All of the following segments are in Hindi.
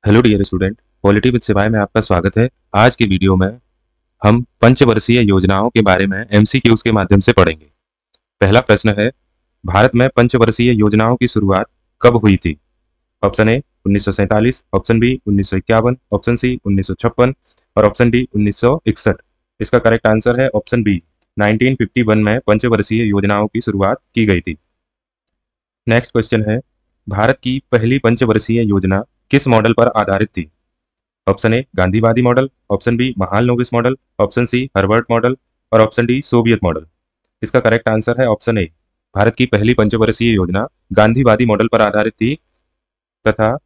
Hello dear student, polity with सिवाय में आपका स्वागत है। आज की वीडियो में हम पंचवर्षीय योजनाओं के बारे में एमसीक्यूज के माध्यम से पढ़ेंगे। पहला प्रश्न है, भारत में पंचवर्षीय योजनाओं की शुरुआत कब हुई थी? Option A 1947, option B 1951, option C 1956 और ऑप्शन डी 1961। इसका करेक्ट आंसर है ऑप्शन बी, 1951 में पंचवर्षीय योजनाओं की शुरुआत की गई थी। नेक्स्ट क्वेश्चन है, भारत की पहली पंचवर्षीय योजना किस मॉडल पर आधारित थी? ऑप्शन ए गांधीवादी model, option B Mahalanobis model, option C Herbert model और ऑप्शन डी सोवियत मॉडल। इसका करेक्ट आंसर है ऑप्शन ए, भारत की पहली पंचवर्षीय योजना गांधीवादी मॉडल पर आधारित थी तथा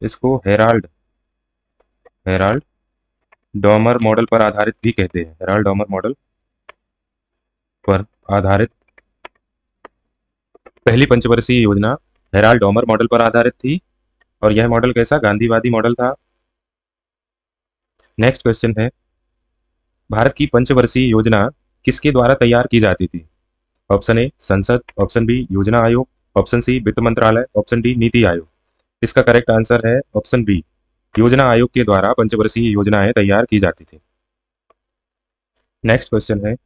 इसको हेराल्ड हेराल्ड डॉमर मॉडल पर आधारित भी कहते हैं। हेराल्ड डॉमर मॉडल पर आधारित पहली पंचवर्षीय योजना हेराल्ड डॉमर मॉडल पर आधारित थी और यह मॉडल कैसा? गांधीवादी मॉडल था। नेक्स्ट क्वेश्चन है, भारत की पंचवर्षीय योजना किसके द्वारा तैयार की जाती थी? ऑप्शन ए संसद, ऑप्शन बी योजना आयोग, ऑप्शन सी वित्त मंत्रालय, ऑप्शन डी नीति आयोग। इसका करेक्ट आंसर है ऑप्शन बी, योजना आयोग के द्वारा पंचवर्षीय योजनाएं तैयार की जाती थी। नेक्स्ट क्वेश्चन है,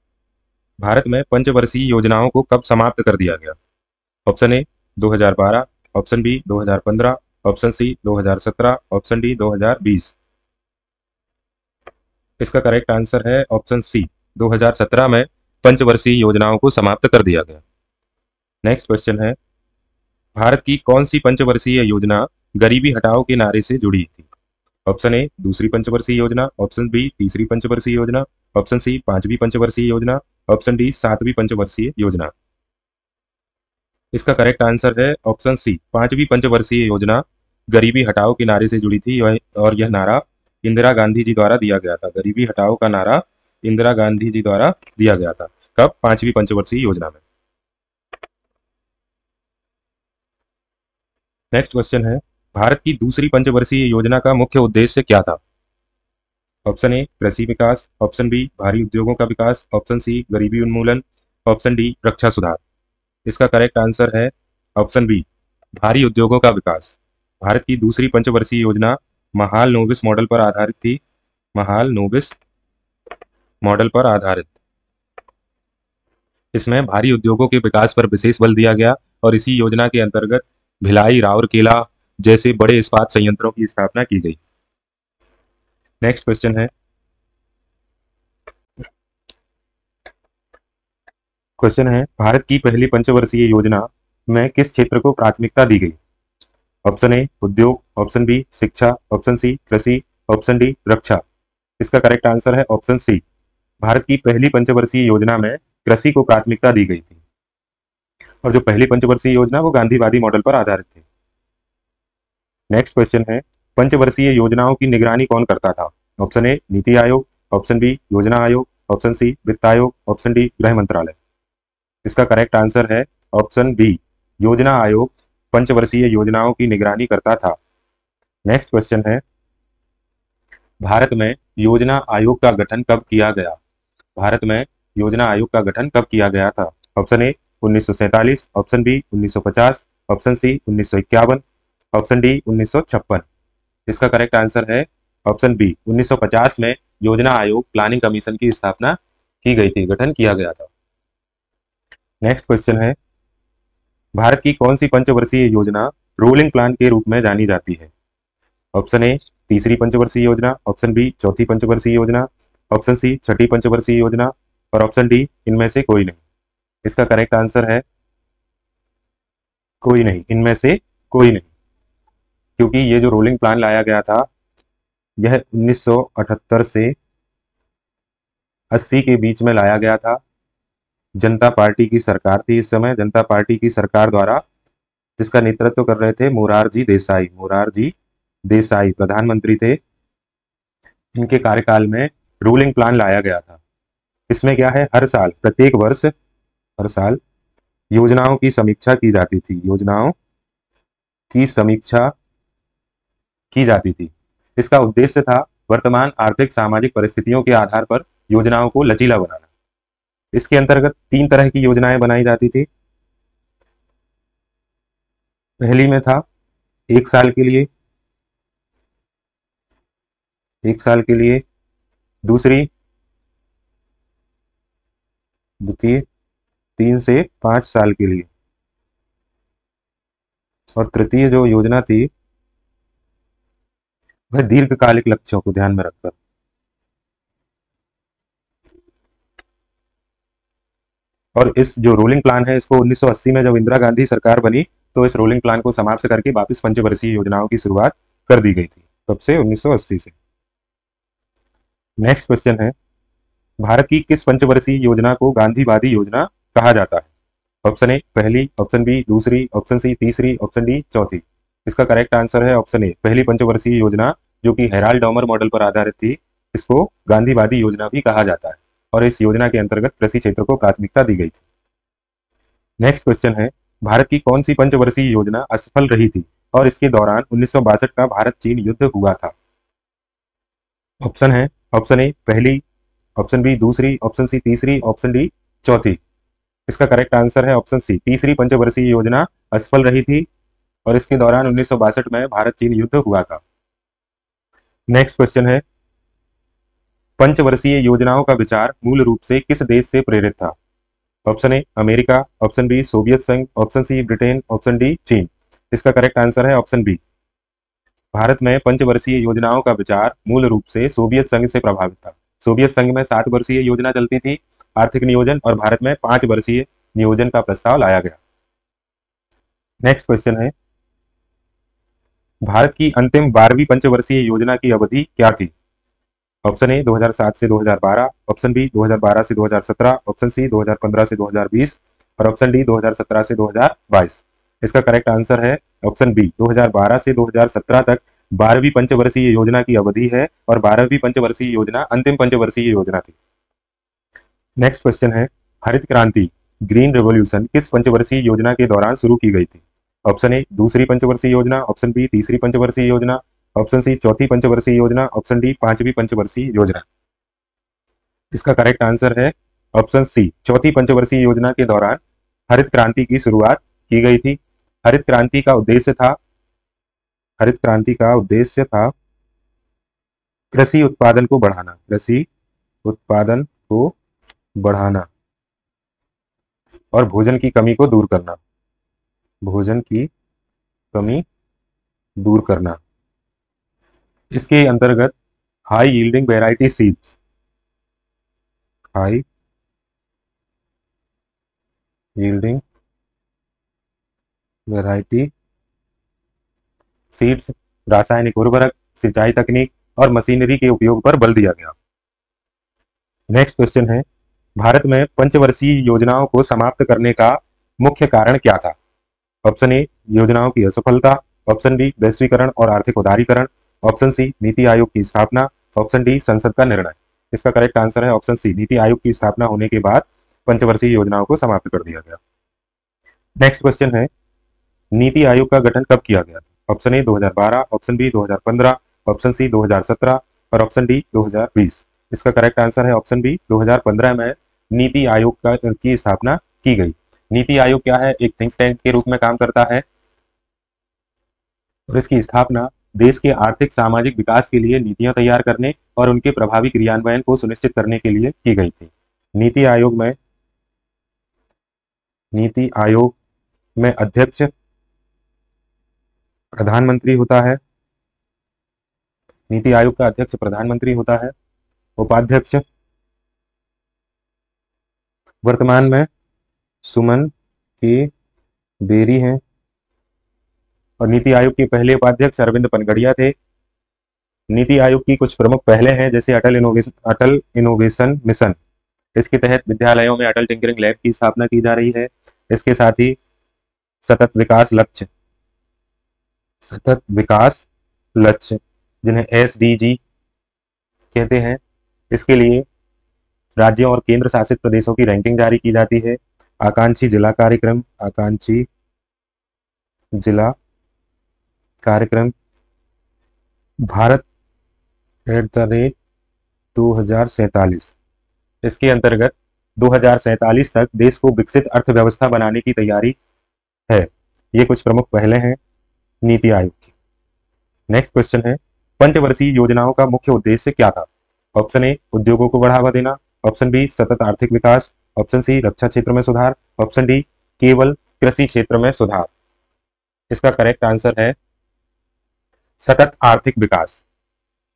भारत में पंचवर्षीय योजनाओं को कब समाप्त कर दिया गया? Option A 2012, option B 2015, option C 2017, option D 2020। इसका करेक्ट आंसर है ऑप्शन सी, 2017 में पंचवर्षीय योजनाओं को समाप्त कर दिया गया। नेक्स्ट क्वेश्चन है, भारत की कौन सी पंचवर्षीय योजना गरीबी हटाओ के नारे से जुड़ी थी? ऑप्शन ए दूसरी पंचवर्षीय योजना, ऑप्शन बी तीसरी पंचवर्षीय योजना, ऑप्शन सी पांचवी पंचवर्षीय योजना, ऑप्शन डी सातवीं पंचवर्षीय योजना। इसका करेक्ट आंसर है ऑप्शन सी, पांचवी पंचवर्षीय योजना गरीबी हटाओ के नारे से जुड़ी थी और यह नारा इंदिरा गांधी जी द्वारा दिया गया था। गरीबी हटाओ का नारा इंदिरा गांधी जी द्वारा दिया गया था। कब? पांचवी पंचवर्षीय योजना में। नेक्स्ट क्वेश्चन है, भारत की दूसरी पंचवर्षीय योजना का मुख्य उद्देश्य क्या था? ऑप्शन ए कृषि विकास, ऑप्शन बी भारी उद्योगों का विकास, ऑप्शन सी गरीबी उन्मूलन, ऑप्शन डी रक्षा सुधार। इसका करेक्ट आंसर है ऑप्शन बी, भारी उद्योगों का विकास। भारत की दूसरी पंचवर्षीय योजना महालनोबिस मॉडल पर आधारित थी। महालनोबिस मॉडल पर आधारित। इसमें भारी उद्योगों के विकास पर विशेष बल दिया गया और इसी योजना के अंतर्गत भिलाई, राउरकेला जैसे बड़े इस्पात संयंत्रों की स्थापना की गई। नेक्स्ट क्वेश्चन है, भारत की पहली पंचवर्षीय योजना में किस क्षेत्र को प्राथमिकता दी गई? ऑप्शन ए उद्योग, ऑप्शन बी शिक्षा, ऑप्शन सी कृषि, ऑप्शन डी रक्षा। इसका करेक्ट आंसर है ऑप्शन सी, भारत की पहली पंचवर्षीय योजना में कृषि को प्राथमिकता दी गई थी और जो पहली पंचवर्षीय योजना वो गांधीवादी मॉडल पर आधारित थी। नेक्स्ट क्वेश्चन है, पंचवर्षीय योजनाओं की निगरानी कौन करता था? ऑप्शन ए नीति आयोग, ऑप्शन बी योजना आयोग, ऑप्शन सी वित्त आयोग, ऑप्शन डी गृह मंत्रालय। इसका करेक्ट आंसर है ऑप्शन बी, योजना आयोग पंचवर्षीय योजनाओं की निगरानी करता था। नेक्स्ट क्वेश्चन है, भारत में योजना आयोग का गठन कब किया गया? भारत में योजना आयोग का गठन कब किया गया था? Option A 1947, option B 1950, option C 1951, option D 1956। इसका करेक्ट आंसर है ऑप्शन बी, 1950 में योजना आयोग प्लानिंग कमीशन की स्थापना की गई थी, गठन किया गया था। नेक्स्ट क्वेश्चन है, भारत की कौन सी पंचवर्षीय योजना रोलिंग प्लान के रूप में जानी जाती है? ऑप्शन ए तीसरी पंचवर्षीय योजना, ऑप्शन बी चौथी पंचवर्षीय योजना, ऑप्शन सी छठी पंचवर्षीय योजना और ऑप्शन डी इनमें से कोई नहीं। इसका करेक्ट आंसर है कोई नहीं, इनमें से कोई नहीं, क्योंकि ये जो रोलिंग प्लान लाया गया था यह 1978 से 80 के बीच में लाया गया था। जनता पार्टी की सरकार थी इस समय। जनता पार्टी की सरकार द्वारा जिसका नेतृत्व कर रहे थे मोरारजी देसाई। मोरारजी देसाई प्रधानमंत्री थे। इनके कार्यकाल में रूलिंग प्लान लाया गया था। इसमें क्या है, हर साल प्रत्येक वर्ष हर साल योजनाओं की समीक्षा की जाती थी। योजनाओं की समीक्षा की जाती थी। इसका उद्देश्य था वर्तमान आर्थिक सामाजिक परिस्थितियों के आधार पर योजनाओं को लचीला बनाना। इसके अंतर्गत 3 तरह की योजनाएं बनाई जाती थी। पहली में था 1 साल के लिए, 1 साल के लिए, दूसरी द्वितीय 3 से 5 साल के लिए, और तृतीय जो योजना थी वह दीर्घकालिक लक्ष्यों को ध्यान में रखकर। और इस जो रोलिंग प्लान है इसको 1980 में जब इंदिरा गांधी सरकार बनी तो इस रोलिंग प्लान को समाप्त करके वापस पंचवर्षीय योजनाओं की शुरुआत कर दी गई थी। कब से? 1980 से। नेक्स्ट क्वेश्चन है, भारत की किस पंचवर्षीय योजना को गांधीवादी योजना कहा जाता है? ऑप्शन ए पहली, ऑप्शन बी दूसरी, ऑप्शन सी तीसरी, ऑप्शन डी चौथी। इसका करेक्ट आंसर है ऑप्शन ए पहली पंचवर्षीय योजना, जो कि हेराल्ड डॉमर मॉडल पर आधारित थी। इसको गांधीवादी योजना भी कहा जाता है और इस योजना के अंतर्गत कृषि क्षेत्र को प्राथमिकता दी गई थी। नेक्स्ट क्वेश्चन है, भारत की कौन सी पंचवर्षीय योजना असफल रही थी और इसके दौरान 1962 का भारत चीन युद्ध हुआ था? ऑप्शन है ऑप्शन ए पहली, ऑप्शन बी दूसरी, ऑप्शन सी तीसरी, ऑप्शन डी चौथी। इसका करेक्ट आंसर है ऑप्शन सी तीसरी पंचवर्षीय योजना असफल रही थी और इसके दौरान 1962 में भारत चीन युद्ध हुआ था। नेक्स्ट क्वेश्चन है, पंचवर्षीय योजनाओं का विचार मूल रूप से किस देश से प्रेरित था? Option A America, option B Soviet संघ, option C Britain, option D चीन। इसका करेक्ट आंसर है ऑप्शन बी। भारत में पंचवर्षीय योजनाओं का विचार मूल रूप से सोवियत संघ से प्रभावित था। सोवियत संघ में 7 वर्षीय योजना चलती थी आर्थिक नियोजन, और भारत में 5 वर्षीय नियोजन का प्रस्ताव लाया गया। नेक्स्ट क्वेश्चन है, भारत की अंतिम 12वीं पंचवर्षीय योजना की अवधि क्या थी? ऑप्शन ए 2007 से 2012, ऑप्शन बी 2012 से 2017, ऑप्शन सी 2015 से 2020 और ऑप्शन डी 2017 से 2022। इसका करेक्ट आंसर है ऑप्शन बी 2012 से 2017 तक 12वीं पंचवर्षीय योजना की अवधि है और 12वीं पंचवर्षीय योजना अंतिम पंचवर्षीय योजना थी। नेक्स्ट क्वेश्चन है, हरित क्रांति ग्रीन रेवोल्यूशन किस पंचवर्षीय योजना के दौरान शुरू की गई थी? ऑप्शन ए दूसरी पंचवर्षीय योजना, ऑप्शन बी तीसरी पंचवर्षीय योजना, ऑप्शन सी चौथी पंचवर्षीय योजना, ऑप्शन डी 5वीं पंचवर्षीय योजना। इसका करेक्ट आंसर है ऑप्शन सी चौथी पंचवर्षीय योजना के दौरान हरित क्रांति की शुरुआत की गई थी। हरित क्रांति का उद्देश्य था कृषि उत्पादन को बढ़ाना, कृषि उत्पादन को बढ़ाना और भोजन की कमी को दूर करना, भोजन की कमी दूर करना। इसके अंतर्गत high yielding variety seeds, high yielding variety seeds, रासायनिक उर्वरक, सिंचाई तकनीक और मशीनरी के उपयोग पर बल दिया गया। नेक्स्ट क्वेश्चन है, भारत में पंचवर्षीय योजनाओं को समाप्त करने का मुख्य कारण क्या था? ऑप्शन ए योजनाओं की असफलता, ऑप्शन बी वैश्वीकरण और आर्थिक उदारीकरण, ऑप्शन सी नीति आयोग की स्थापना, ऑप्शन डी संसद का निर्णय। इसका करेक्ट आंसर है ऑप्शन सी नीति आयोग की स्थापना होने के बाद पंचवर्षीय योजनाओं को समाप्त कर दिया गया। नेक्स्ट क्वेश्चन है, नीति आयोग का गठन कब किया गया था? Option A 2012, option B 2015, option C 2017 और ऑप्शन डी 2020। इसका करेक्ट आंसर है ऑप्शन बी 2015 में नीति आयोग की स्थापना की गई। नीति आयोग क्या है? एक थिंक टैंक के रूप में काम करता है और इसकी स्थापना देश के आर्थिक सामाजिक विकास के लिए नीतियां तैयार करने और उनके प्रभावी क्रियान्वयन को सुनिश्चित करने के लिए की गई थी। नीति आयोग में अध्यक्ष प्रधानमंत्री होता है, नीति आयोग का अध्यक्ष प्रधानमंत्री होता है। उपाध्यक्ष वर्तमान में सुमन के बेरी हैं और नीति आयोग के पहले उपाध्यक्ष अरविंद पनगड़िया थे। नीति आयोग की कुछ प्रमुख पहले हैं, जैसे अटल इनोवेशन मिशन। इसके तहत विद्यालयों में अटल टिंकरिंग लैब की स्थापना की जा रही है। इसके साथ ही सतत विकास लक्ष्य जिन्हें SDG कहते हैं, इसके लिए राज्यों और केंद्र शासित प्रदेशों की रैंकिंग जारी की जाती है। आकांक्षी जिला कार्यक्रम भारत @2047। इसके अंतर्गत 2047 तक देश को विकसित अर्थव्यवस्था बनाने की तैयारी है। ये कुछ प्रमुख पहले हैं नीति आयोग की। नेक्स्ट क्वेश्चन है, पंचवर्षीय योजनाओं का मुख्य उद्देश्य क्या था? ऑप्शन ए उद्योगों को बढ़ावा देना, ऑप्शन बी सतत आर्थिक विकास, ऑप्शन सी रक्षा क्षेत्र में सुधार, ऑप्शन डी केवल कृषि क्षेत्र में सुधार। इसका करेक्ट आंसर है सतत आर्थिक विकास,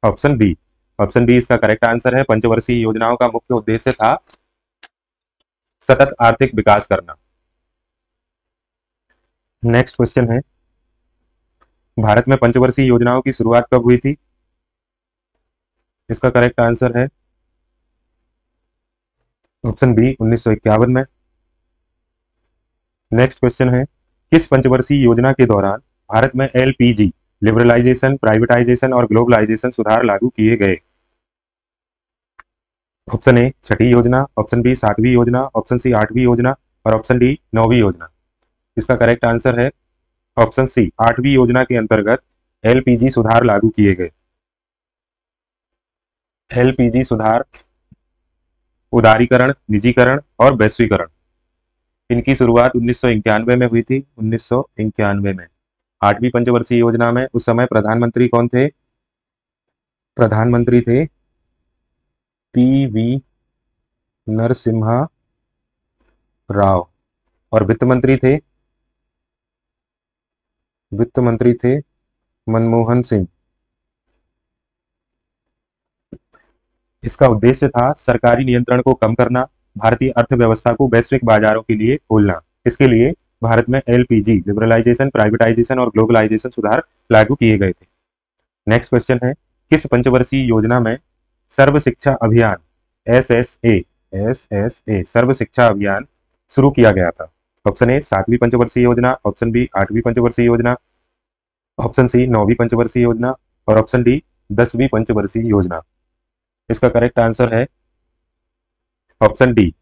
ऑप्शन बी। ऑप्शन बी इसका करेक्ट आंसर है। पंचवर्षीय योजनाओं का मुख्य उद्देश्य था सतत आर्थिक विकास करना। नेक्स्ट क्वेश्चन है, भारत में पंचवर्षीय योजनाओं की शुरुआत कब हुई थी? इसका करेक्ट आंसर है ऑप्शन बी 1951 में। नेक्स्ट क्वेश्चन है, किस पंचवर्षीय योजना के दौरान भारत में एलपीजी लिबरलाइजेशन, प्राइवेटाइजेशन और ग्लोबलाइजेशन सुधार लागू किए गए? ऑप्शन ए छठी योजना, ऑप्शन बी सातवीं योजना, ऑप्शन सी आठवीं योजना और ऑप्शन डी नौवीं योजना। इसका करेक्ट आंसर है ऑप्शन सी, आठवीं योजना के अंतर्गत एलपीजी सुधार लागू किए गए। एलपीजी सुधार उदारीकरण, निजीकरण और वैश्वीकरण, इनकी शुरुआत 1991 में हुई थी। 1991 में आठवीं पंचवर्षीय योजना में उस समय प्रधानमंत्री कौन थे? प्रधानमंत्री थे पीवी नरसिम्हा राव और वित्त मंत्री थे मनमोहन सिंह। इसका उद्देश्य था सरकारी नियंत्रण को कम करना, भारतीय अर्थव्यवस्था को वैश्विक बाजारों के लिए खोलना। इसके लिए भारत में एलपीजी लिबरलाइजेशन, प्राइवेटाइजेशन और ग्लोबलाइजेशन सुधार लागू किए गए थे। नेक्स्ट क्वेश्चन है, किस पंचवर्षीय योजना में सर्व शिक्षा अभियान एसएसए सर्व शिक्षा अभियान शुरू किया गया था? ऑप्शन ए सातवीं पंचवर्षीय योजना, ऑप्शन बी आठवीं पंचवर्षीय योजना, ऑप्शन सी नौवीं पंचवर्षीय योजना और ऑप्शन डी 10वीं पंचवर्षीय योजना। इसका करेक्ट आंसर है ऑप्शन डी,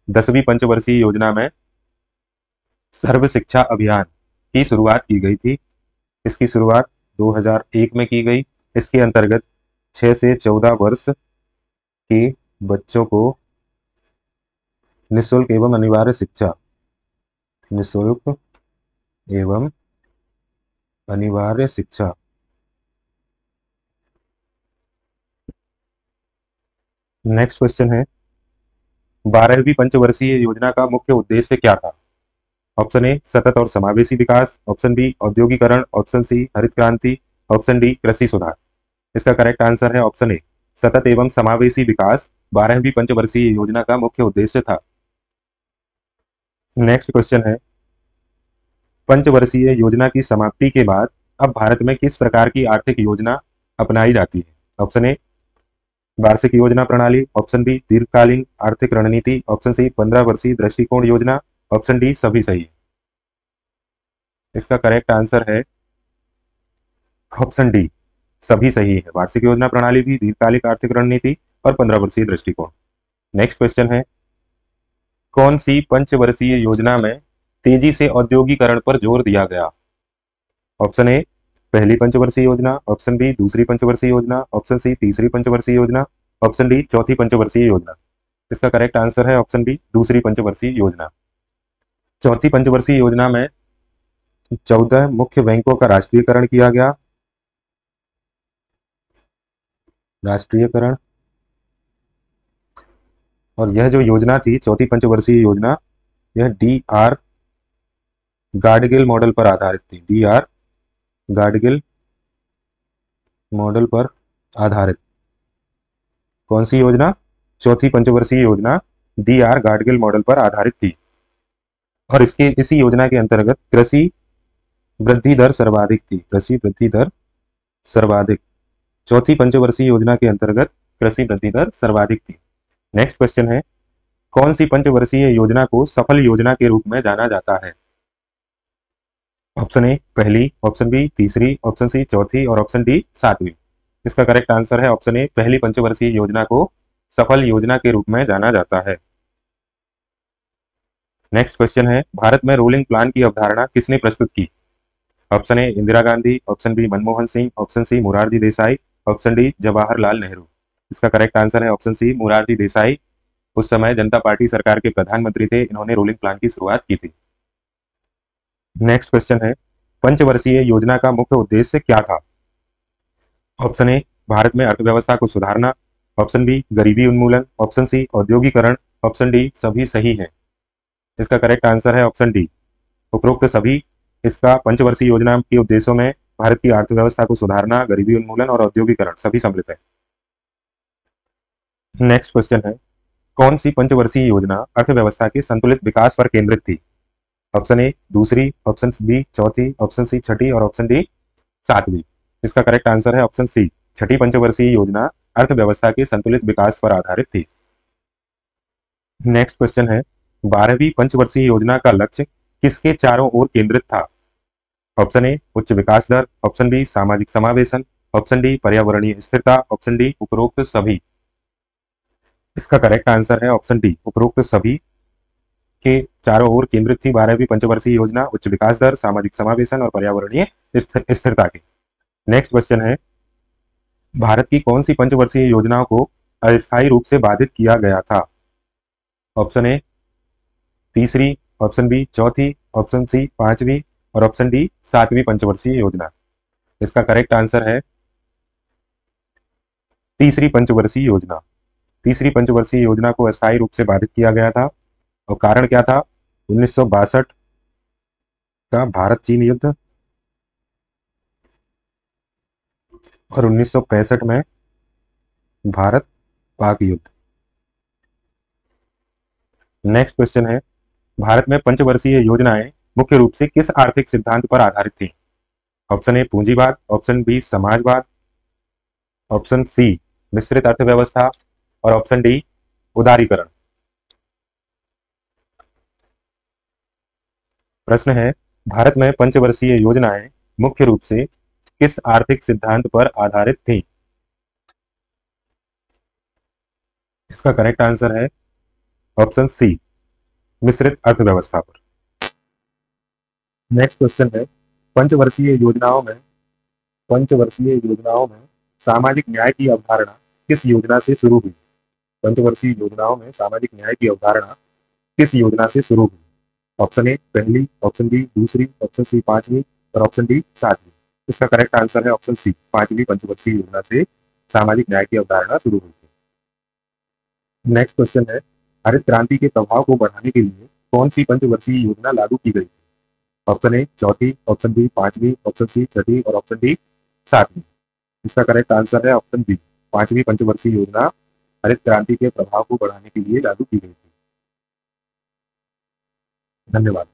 10वीं पंचवर्षीय योजना में सर्व शिक्षा अभियान की शुरुआत की गई थी। इसकी शुरुआत 2001 में की गई। इसके अंतर्गत 6 से 14 वर्ष के बच्चों को निःशुल्क एवं अनिवार्य शिक्षा, निःशुल्क एवं अनिवार्य शिक्षा। नेक्स्ट क्वेश्चन है, 12वीं पंचवर्षीय योजना का मुख्य उद्देश्य क्या था? ऑप्शन ए सतत और समावेशी विकास, ऑप्शन बी औद्योगिकरण, ऑप्शन सी हरित क्रांति, ऑप्शन डी कृषि सुधार। इसका करेक्ट आंसर है ऑप्शन ए, सतत एवं समावेशी विकास 12वीं पंचवर्षीय योजना का मुख्य उद्देश्य था। नेक्स्ट क्वेश्चन है, पंचवर्षीय योजना की समाप्ति के बाद अब भारत में किस प्रकार की आर्थिक योजना अपनाई जाती है? ऑप्शन ए वार्षिक योजना प्रणाली, ऑप्शन बी दीर्घकालीन आर्थिक रणनीति, ऑप्शन सी 15 वर्षीय दृष्टिकोण योजना, ऑप्शन डी सभी सही है। इसका करेक्ट आंसर है ऑप्शन डी, सभी सही है। वार्षिक योजना प्रणाली भी, दीर्घकालिक आर्थिक रणनीति और 15 वर्षीय दृष्टिकोण। नेक्स्ट क्वेश्चन है, कौन सी पंचवर्षीय योजना में तेजी से औद्योगिकरण पर जोर दिया गया? ऑप्शन ए पहली पंचवर्षीय योजना, ऑप्शन बी दूसरी पंचवर्षीय योजना, ऑप्शन सी तीसरी पंचवर्षीय योजना, ऑप्शन डी चौथी पंचवर्षीय योजना। इसका करेक्ट आंसर है ऑप्शन बी, दूसरी पंचवर्षीय योजना। चौथी पंचवर्षीय योजना में 14 मुख्य बैंकों का राष्ट्रीयकरण किया गया। राष्ट्रीयकरण, और यह जो योजना थी चौथी पंचवर्षीय योजना, यह डीआर गाडगिल मॉडल पर आधारित थी। डीआर गाडगिल मॉडल पर आधारित कौन सी योजना? चौथी पंचवर्षीय योजना डीआर गाडगिल मॉडल पर आधारित थी। और इसी योजना के अंतर्गत कृषि वृद्धि दर सर्वाधिक थी। कृषि वृद्धि दर सर्वाधिक, चौथी पंचवर्षीय योजना के अंतर्गत कृषि वृद्धि दर सर्वाधिक थी। नेक्स्ट क्वेश्चन है, कौन सी पंचवर्षीय योजना को सफल योजना के रूप में जाना जाता है? ऑप्शन ए पहली, ऑप्शन बी तीसरी, ऑप्शन सी चौथी और ऑप्शन डी सातवीं। इसका करेक्ट आंसर है ऑप्शन ए, पहली पंचवर्षीय योजना को सफल योजना के रूप में जाना जाता है। नेक्स्ट क्वेश्चन है, भारत में रोलिंग प्लान की अवधारणा किसने प्रस्तुत की? Option A Indira Gandhi, option B Manmohan Singh, option C Morarji Desai, option D Jawaharlal Nehru. इसका करेक्ट आंसर है ऑप्शन सी मोरारजी देसाई। उस समय जनता पार्टी सरकार के प्रधानमंत्री थे, इन्होंने रोलिंग प्लान की शुरुआत की थी। नेक्स्ट क्वेश्चन है, पंचवर्षीय योजना का मुख्य उद्देश्य क्या था? ऑप्शन ए भारत में अर्थव्यवस्था को सुधारना, ऑप्शन बी गरीबी उन्मूलन, ऑप्शन सी औद्योगिकरण, ऑप्शन डी सभी सही है। इसका करेक्ट आंसर है ऑप्शन डी, उपरोक्त सभी। इसका पंचवर्षीय योजना के उद्देश्यों में भारत की अर्थव्यवस्था को सुधारना, गरीबी उन्मूलन और औद्योगिकरण सभी सम्मिलित है। नेक्स्ट क्वेश्चन है, कौन सी पंचवर्षीय योजना अर्थव्यवस्था के संतुलित विकास पर केंद्रित थी? ऑप्शन ए दूसरी, ऑप्शन बी चौथी, ऑप्शन सी छठी और ऑप्शन डी सातवीं। इसका करेक्ट आंसर है ऑप्शन सी, छठी पंचवर्षीय योजना अर्थव्यवस्था के संतुलित विकास पर आधारित थी। नेक्स्ट क्वेश्चन है, 12वीं पंचवर्षीय योजना का लक्ष्य किसके चारों ओर केंद्रित था? ऑप्शन ए उच्च विकास दर, ऑप्शन बी सामाजिक समावेशन, ऑप्शन डी पर्यावरणीय स्थिरता, ऑप्शन डी उपरोक्त सभी। इसका करेक्ट आंसर है ऑप्शन डी, उपरोक्त सभी के चारों ओर केंद्रित थी 12वीं पंचवर्षीय योजना उच्च विकास दर, सामाजिक समावेशन और पर्यावरणीय स्थिरता के। नेक्स्ट क्वेश्चन है, भारत की कौन सी पंचवर्षीय योजनाओं को अस्थायी रूप से बाधित किया गया था? ऑप्शन ए तीसरी, ऑप्शन बी चौथी, ऑप्शन सी पांचवी और ऑप्शन डी सातवीं पंचवर्षीय योजना। इसका करेक्ट आंसर है तीसरी पंचवर्षीय योजना। तीसरी पंचवर्षीय योजना को अस्थायी रूप से बाधित किया गया था और कारण क्या था? 1962 का भारत चीन युद्ध और 1965 में भारत पाक युद्ध। नेक्स्ट क्वेश्चन है, भारत में पंचवर्षीय योजनाएं मुख्य रूप से किस आर्थिक सिद्धांत पर आधारित थी? ऑप्शन ए पूंजीवाद, ऑप्शन बी समाजवाद, ऑप्शन सी मिश्रित अर्थव्यवस्था और ऑप्शन डी उदारीकरण। प्रश्न है, भारत में पंचवर्षीय योजनाएं मुख्य रूप से किस आर्थिक सिद्धांत पर आधारित थी? इसका करेक्ट आंसर है ऑप्शन सी मिश्रित अर्थव्यवस्था पर। नेक्स्ट क्वेश्चन है, पंचवर्षीय योजनाओं में सामाजिक न्याय की अवधारणा किस योजना से शुरू हुई? पंचवर्षीय योजनाओं में सामाजिक न्याय की अवधारणा किस योजना से शुरू हुई? ऑप्शन ए पहली, ऑप्शन बी दूसरी, ऑप्शन सी पांचवी और ऑप्शन डी सातवीं। इसका करेक्ट आंसर है ऑप्शन सी, पांचवी पंचवर्षीय योजना से सामाजिक न्याय की अवधारणा शुरू हुई थी। नेक्स्ट क्वेश्चन है, हरित क्रांति के प्रभाव को बढ़ाने के लिए कौन सी पंचवर्षीय योजना लागू की गई? ऑप्शन ए चौथी, ऑप्शन बी पांचवी, ऑप्शन सी छठी और ऑप्शन डी सातवीं। इसका करेक्ट आंसर है ऑप्शन बी, पांचवी पंचवर्षीय योजना हरित क्रांति के प्रभाव को बढ़ाने के लिए लागू की गई थी। धन्यवाद।